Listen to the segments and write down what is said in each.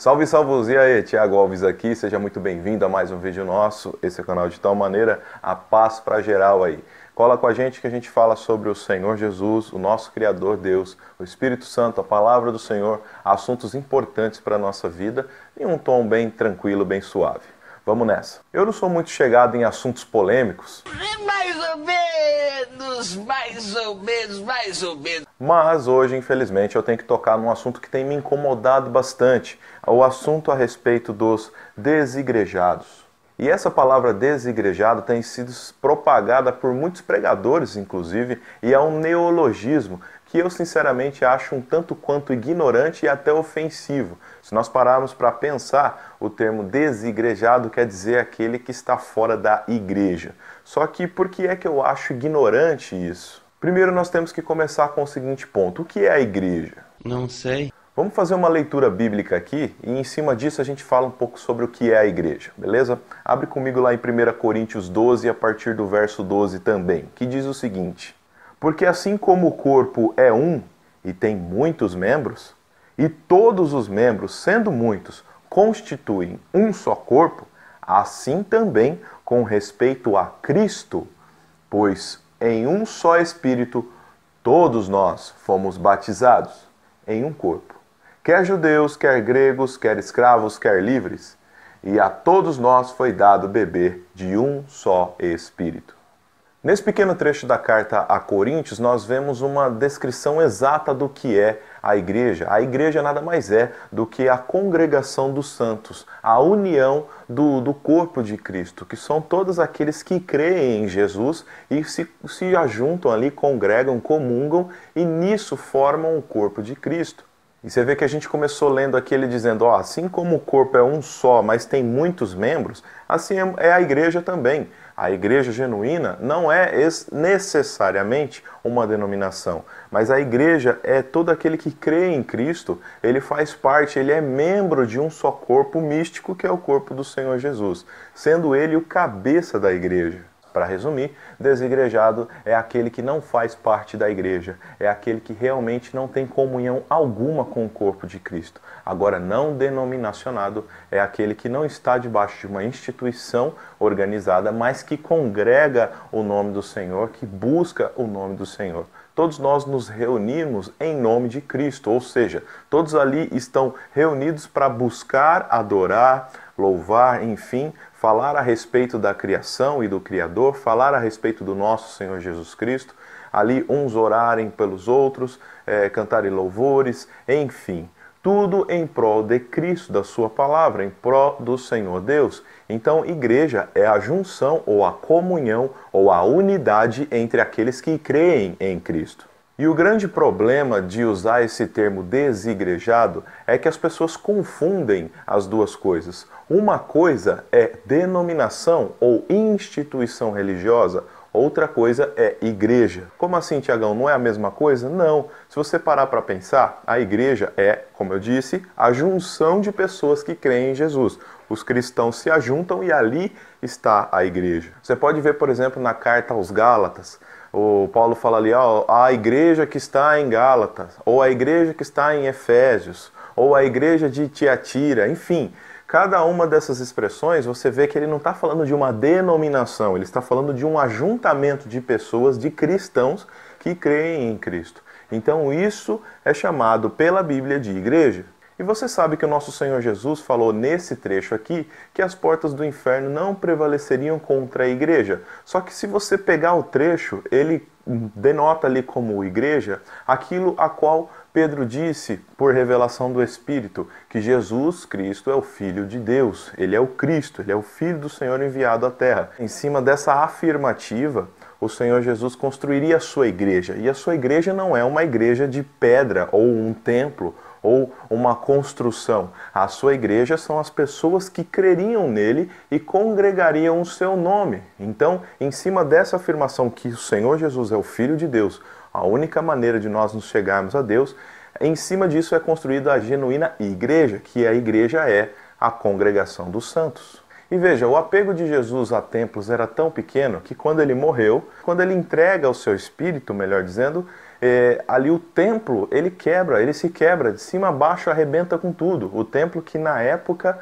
Salve, salve, e aí, Thiago Alves aqui, seja muito bem-vindo a mais um vídeo nosso. Esse é o canal De Tal Maneira, a paz pra geral aí. Cola com a gente que a gente fala sobre o Senhor Jesus, o nosso Criador Deus, o Espírito Santo, a Palavra do Senhor, assuntos importantes para a nossa vida, em um tom bem tranquilo, bem suave. Vamos nessa. Eu não sou muito chegado em assuntos polêmicos. Mais ou menos, mais ou menos, mais ou menos. Mas hoje, infelizmente, eu tenho que tocar num assunto que tem me incomodado bastante. O assunto a respeito dos desigrejados. E essa palavra desigrejado tem sido propagada por muitos pregadores, inclusive, e é um neologismo que eu sinceramente acho um tanto quanto ignorante e até ofensivo. Se nós pararmos para pensar, o termo desigrejado quer dizer aquele que está fora da igreja. Só que por que é que eu acho ignorante isso? Primeiro nós temos que começar com o seguinte ponto: o que é a igreja? Não sei. Vamos fazer uma leitura bíblica aqui e em cima disso a gente fala um pouco sobre o que é a igreja, beleza? Abre comigo lá em 1 Coríntios 12, a partir do verso 12 também, que diz o seguinte: porque assim como o corpo é um e tem muitos membros, e todos os membros, sendo muitos, constituem um só corpo, assim também com respeito a Cristo, pois em um só Espírito todos nós fomos batizados em um corpo. Quer judeus, quer gregos, quer escravos, quer livres, e a todos nós foi dado beber de um só Espírito. Nesse pequeno trecho da carta a Coríntios, nós vemos uma descrição exata do que é a igreja. A igreja nada mais é do que a congregação dos santos, a união do corpo de Cristo, que são todos aqueles que creem em Jesus e se ajuntam ali, congregam, comungam e nisso formam o corpo de Cristo. E você vê que a gente começou lendo aqui ele dizendo, ó, assim como o corpo é um só, mas tem muitos membros, assim é a igreja também. A igreja genuína não é necessariamente uma denominação, mas a igreja é todo aquele que crê em Cristo, ele faz parte, ele é membro de um só corpo místico que é o corpo do Senhor Jesus, sendo ele o cabeça da igreja. Para resumir, desigrejado é aquele que não faz parte da igreja, é aquele que realmente não tem comunhão alguma com o corpo de Cristo. Agora, não denominacionado é aquele que não está debaixo de uma instituição organizada, mas que congrega o nome do Senhor, que busca o nome do Senhor. Todos nós nos reunimos em nome de Cristo, ou seja, todos ali estão reunidos para buscar, adorar, louvar, enfim, falar a respeito da criação e do Criador, falar a respeito do nosso Senhor Jesus Cristo, ali uns orarem pelos outros, cantarem louvores, enfim, tudo em prol de Cristo, da sua palavra, em prol do Senhor Deus. Então, igreja é a junção ou a comunhão ou a unidade entre aqueles que creem em Cristo. E o grande problema de usar esse termo desigrejado é que as pessoas confundem as duas coisas. Uma coisa é denominação ou instituição religiosa, outra coisa é igreja. Como assim, Tiagão? Não é a mesma coisa? Não. Se você parar para pensar, a igreja é, como eu disse, a junção de pessoas que creem em Jesus. Os cristãos se ajuntam e ali está a igreja. Você pode ver, por exemplo, na carta aos Gálatas, o Paulo fala ali, ó, a igreja que está em Gálatas, ou a igreja que está em Efésios, ou a igreja de Tiatira, enfim. Cada uma dessas expressões, você vê que ele não está falando de uma denominação, ele está falando de um ajuntamento de pessoas, de cristãos que creem em Cristo. Então isso é chamado pela Bíblia de igreja. E você sabe que o nosso Senhor Jesus falou nesse trecho aqui que as portas do inferno não prevaleceriam contra a igreja. Só que se você pegar o trecho, ele denota ali como igreja aquilo a qual Pedro disse, por revelação do Espírito, que Jesus Cristo é o Filho de Deus. Ele é o Cristo, ele é o Filho do Senhor enviado à Terra. Em cima dessa afirmativa, o Senhor Jesus construiria a sua igreja. E a sua igreja não é uma igreja de pedra ou um templo, ou uma construção. A sua igreja são as pessoas que creriam nele e congregariam o seu nome. Então, em cima dessa afirmação que o Senhor Jesus é o Filho de Deus, a única maneira de nós nos chegarmos a Deus, em cima disso é construída a genuína igreja, que a igreja é a congregação dos santos. E veja, o apego de Jesus a templos era tão pequeno que quando ele morreu, quando ele entrega o seu espírito, melhor dizendo, ali o templo, ele se quebra, de cima a baixo arrebenta com tudo. O templo que na época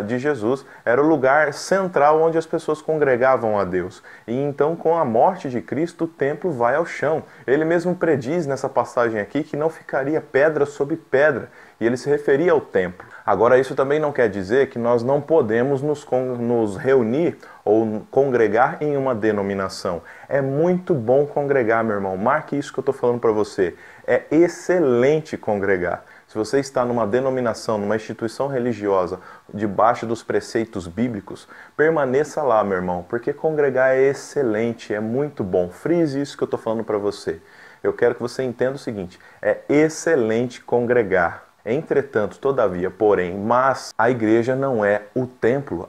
de Jesus era o lugar central onde as pessoas congregavam a Deus. E então com a morte de Cristo o templo vai ao chão. Ele mesmo prediz nessa passagem aqui que não ficaria pedra sobre pedra. E ele se referia ao templo. Agora isso também não quer dizer que nós não podemos nos reunir ou congregar em uma denominação. É muito bom congregar, meu irmão. Marque isso que eu estou falando para você. É excelente congregar. Se você está numa denominação, numa instituição religiosa, debaixo dos preceitos bíblicos, permaneça lá, meu irmão, porque congregar é excelente, é muito bom. Frise isso que eu estou falando para você. Eu quero que você entenda o seguinte, é excelente congregar. Entretanto, todavia, porém, mas a igreja não é o templo,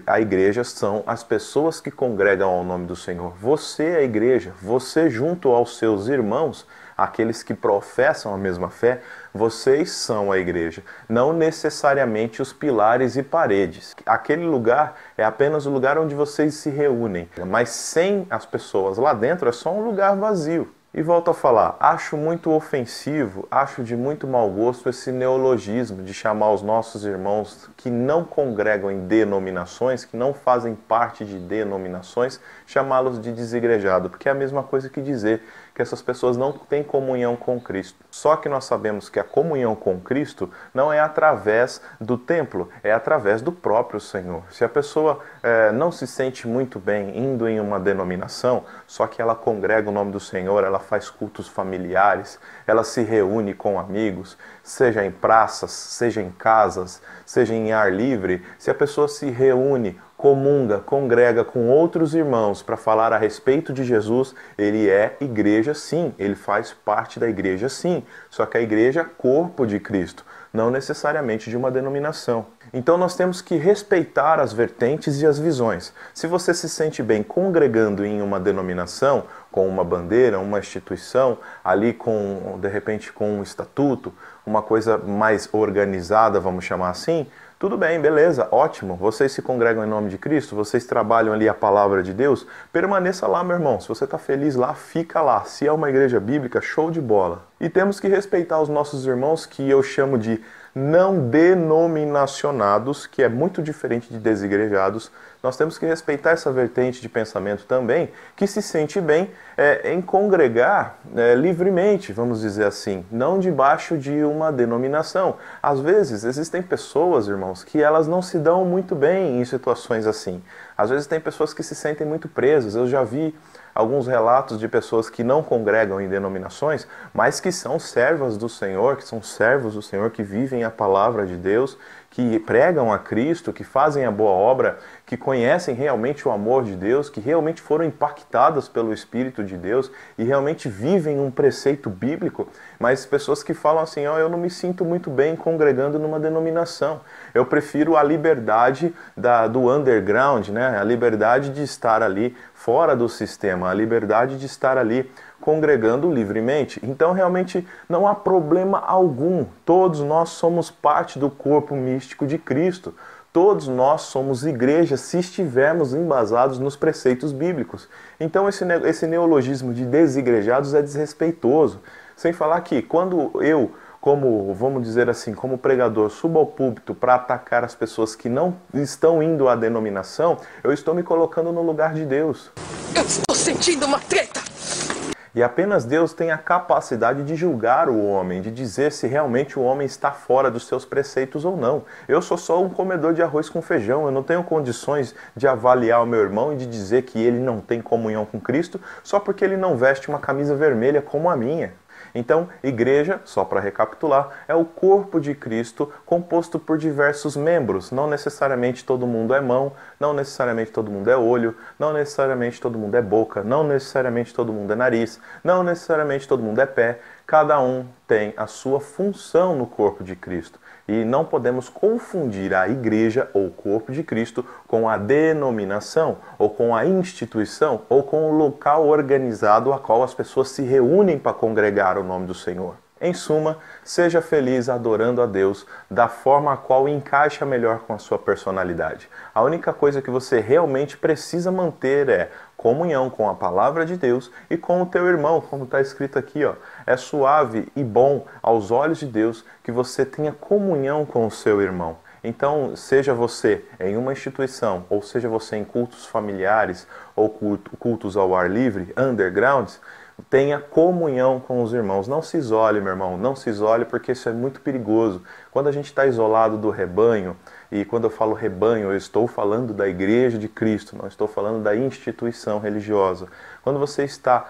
a igreja são as pessoas que congregam ao nome do Senhor. Você é a igreja, você junto aos seus irmãos, aqueles que professam a mesma fé, vocês são a igreja, não necessariamente os pilares e paredes. Aquele lugar é apenas o lugar onde vocês se reúnem, mas sem as pessoas lá dentro é só um lugar vazio. E volto a falar, acho muito ofensivo, acho de muito mau gosto esse neologismo de chamar os nossos irmãos que não congregam em denominações, que não fazem parte de denominações, chamá-los de desigrejado, porque é a mesma coisa que dizer que essas pessoas não têm comunhão com Cristo. Só que nós sabemos que a comunhão com Cristo não é através do templo, é através do próprio Senhor. Se a pessoa não se sente muito bem indo em uma denominação, só que ela congrega o nome do Senhor, ela faz cultos familiares, ela se reúne com amigos, seja em praças, seja em casas, seja em ar livre, se a pessoa se reúne, comunga, congrega com outros irmãos para falar a respeito de Jesus, ele é igreja sim, ele faz parte da igreja sim, só que a igreja é corpo de Cristo, não necessariamente de uma denominação. Então nós temos que respeitar as vertentes e as visões. Se você se sente bem congregando em uma denominação, com uma bandeira, uma instituição, ali com, de repente, com um estatuto, uma coisa mais organizada, vamos chamar assim, tudo bem, beleza, ótimo. Vocês se congregam em nome de Cristo, vocês trabalham ali a palavra de Deus, permaneça lá, meu irmão. Se você está feliz lá, fica lá. Se é uma igreja bíblica, show de bola. E temos que respeitar os nossos irmãos, que eu chamo de não denominacionados, que é muito diferente de desigrejados. Nós temos que respeitar essa vertente de pensamento também, que se sente bem em congregar livremente, vamos dizer assim, não debaixo de uma denominação. Às vezes existem pessoas, irmãos, que elas não se dão muito bem em situações assim. Às vezes tem pessoas que se sentem muito presas. Eu já vi alguns relatos de pessoas que não congregam em denominações, mas que são servas do Senhor, que são servos do Senhor, que vivem a palavra de Deus, que pregam a Cristo, que fazem a boa obra, que conhecem realmente o amor de Deus, que realmente foram impactadas pelo Espírito de Deus e realmente vivem um preceito bíblico, mas pessoas que falam assim, eu não me sinto muito bem congregando numa denominação. Eu prefiro a liberdade do underground, né? A liberdade de estar ali fora do sistema, a liberdade de estar ali congregando livremente. Então realmente não há problema algum. Todos nós somos parte do corpo místico de Cristo. Todos nós somos igreja se estivermos embasados nos preceitos bíblicos. Então esse neologismo de desigrejados é desrespeitoso. Sem falar que quando eu, como, vamos dizer assim, como pregador, subo ao púlpito para atacar as pessoas que não estão indo à denominação, eu estou me colocando no lugar de Deus. Eu estou sentindo uma treta! E apenas Deus tem a capacidade de julgar o homem, de dizer se realmente o homem está fora dos seus preceitos ou não. Eu sou só um comedor de arroz com feijão, eu não tenho condições de avaliar o meu irmão e de dizer que ele não tem comunhão com Cristo só porque ele não veste uma camisa vermelha como a minha. Então, igreja, só para recapitular, é o corpo de Cristo composto por diversos membros. Não necessariamente todo mundo é mão, não necessariamente todo mundo é olho, não necessariamente todo mundo é boca, não necessariamente todo mundo é nariz, não necessariamente todo mundo é pé. Cada um tem a sua função no corpo de Cristo. E não podemos confundir a igreja ou o corpo de Cristo com a denominação, ou com a instituição, ou com o local organizado a qual as pessoas se reúnem para congregar o nome do Senhor. Em suma, seja feliz adorando a Deus da forma a qual encaixa melhor com a sua personalidade. A única coisa que você realmente precisa manter é comunhão com a palavra de Deus e com o teu irmão, como está escrito aqui, ó. É suave e bom aos olhos de Deus que você tenha comunhão com o seu irmão. Então, seja você em uma instituição, ou seja você em cultos familiares, ou cultos ao ar livre, undergrounds, tenha comunhão com os irmãos. Não se isole, meu irmão, não se isole, porque isso é muito perigoso. Quando a gente está isolado do rebanho, e quando eu falo rebanho, eu estou falando da Igreja de Cristo, não estou falando da instituição religiosa. Quando você está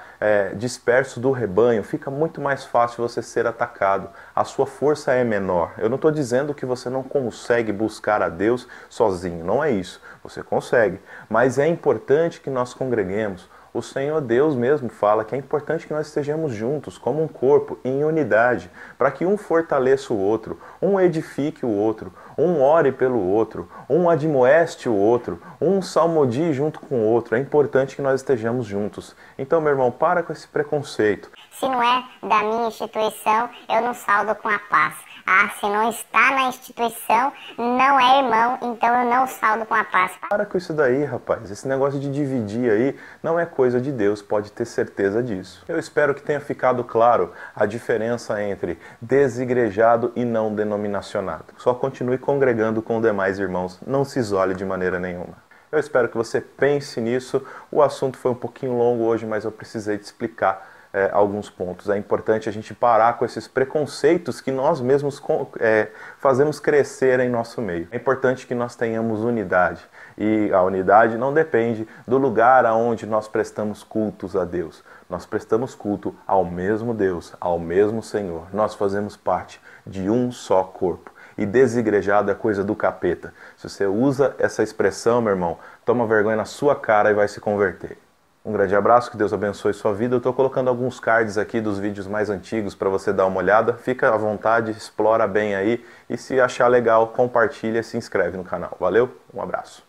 disperso do rebanho, fica muito mais fácil você ser atacado. A sua força é menor. Eu não estou dizendo que você não consegue buscar a Deus sozinho, não é isso. Você consegue, mas é importante que nós congreguemos. O Senhor Deus mesmo fala que é importante que nós estejamos juntos, como um corpo, em unidade, para que um fortaleça o outro, um edifique o outro, um ore pelo outro, um admoeste o outro, um salmodie junto com o outro. É importante que nós estejamos juntos. Então, meu irmão, para com esse preconceito. Se não é da minha instituição, eu não saldo com a paz. Ah, se não está na instituição, não é irmão, então eu não saldo com a paz. Para com isso daí, rapaz. Esse negócio de dividir aí não é coisa de Deus, pode ter certeza disso. Eu espero que tenha ficado claro a diferença entre desigrejado e não denominacionado. Só continue congregando com demais irmãos, não se isole de maneira nenhuma. Eu espero que você pense nisso. O assunto foi um pouquinho longo hoje, mas eu precisei te explicar alguns pontos. É importante a gente parar com esses preconceitos que nós mesmos fazemos crescer em nosso meio. É importante que nós tenhamos unidade. E a unidade não depende do lugar aonde nós prestamos cultos a Deus. Nós prestamos culto ao mesmo Deus, ao mesmo Senhor. Nós fazemos parte de um só corpo. E desigrejado é coisa do capeta. Se você usa essa expressão, meu irmão, toma vergonha na sua cara e vai se converter. Um grande abraço, que Deus abençoe sua vida. Eu estou colocando alguns cards aqui dos vídeos mais antigos para você dar uma olhada. Fica à vontade, explora bem aí. E se achar legal, compartilha e se inscreve no canal. Valeu, um abraço.